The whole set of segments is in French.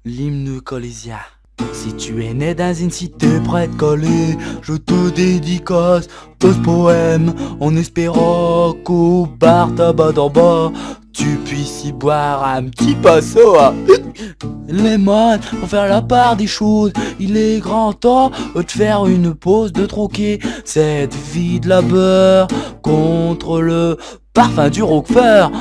L'hymne colésien. Si tu es né dans une cité près de Calais, je te dédicace ce poème en espérant qu'au bar tabac d'en bas, tu puisses y boire un petit passo à lemon pour faire la part des choses. Il est grand temps de faire une pause, de troquer cette vie de labeur contre le parfum du Roquefort.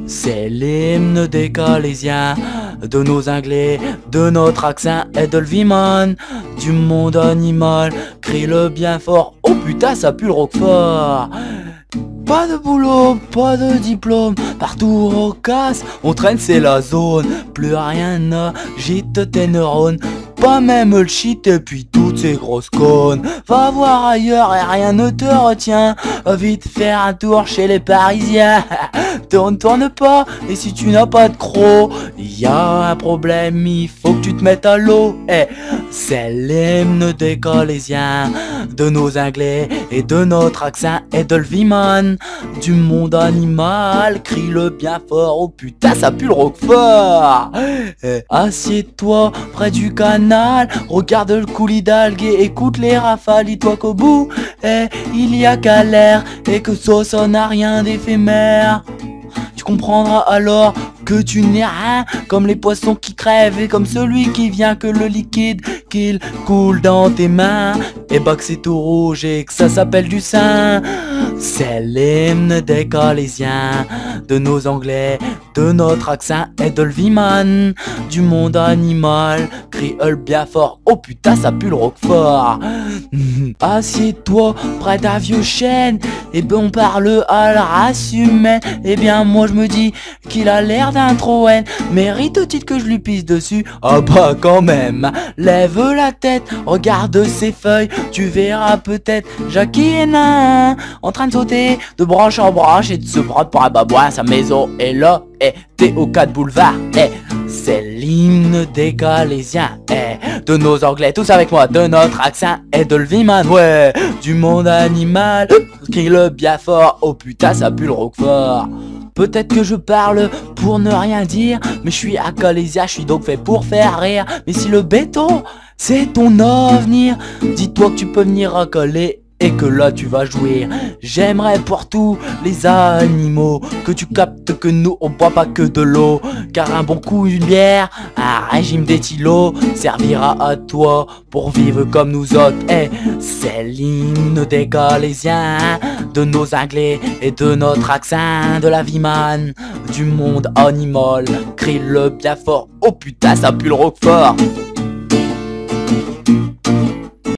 C'est l'hymne des Calésiens, de nos Anglais, de notre accent et de l'Viman, du monde animal. Crie-le bien fort, oh putain ça pue le Roquefort. Pas de boulot, pas de diplôme, partout on casse, on traîne c'est la zone. Plus rien n'agite tes neurones, pas même le shit et puis toutes ces grosses connes. Va voir ailleurs et rien ne te retient, vite faire un tour chez les Parisiens. Tourne pas, et si tu n'as pas de croc, y a un problème, il faut que tu te mettes à l'eau. C'est l'hymne des Calésiens, de nos Anglais et de notre accent et de l'Viman, du monde animal. Crie-le bien fort, oh putain ça pue le Roquefort. Assieds-toi près du canal, regarde le coulis d'algues et écoute les rafales. Dis-toi qu'au bout, il y a qu'à l'air et que ça n'a rien d'éphémère. Tu comprendras alors que tu n'es rien, comme les poissons qui crèvent et comme celui qui vient que le liquide qu'il coule dans tes mains, et bah que c'est tout rouge et que ça s'appelle du sein. C'est l'hymne des Calésiens, de nos Anglais, de notre accent et de l'Viman, du monde animal. Crie-le bien fort, oh putain ça pue le Roquefort. Assieds-toi près d'un vieux chêne, et ben on parle à la race humaine. Et bien moi je me dis qu'il a l'air d'un Troène, mérite-t-il que je lui pisse dessus? Ah bah quand même. Lève la tête, regarde ses feuilles, tu verras peut-être Jackie et Nain en train de sauter de branche en branche et de se prendre pour un babouin. Sa maison est là, et t'es au 4 boulevard. C'est l'hymne des Calésiens, de nos Anglais, tous avec moi, de notre accent et de l'Viman, ouais, du monde animal. Crie-le bien fort, oh putain ça pue le Roquefort. Peut-être que je parle pour ne rien dire, mais je suis à Calésia, je suis donc fait pour faire rire. Mais si le béton, c'est ton avenir, dis-toi que tu peux venir à Calais et que là tu vas jouir. J'aimerais pour tous les animaux que tu captes que nous on boit pas que de l'eau, car un bon coup une bière, un régime d'éthylot servira à toi pour vivre comme nous autres. C'est l'hymne des Calésiens, de nos Anglais et de notre accent, de la Viman, du monde animal. Crie-le bien fort, oh putain ça pue le Roquefort.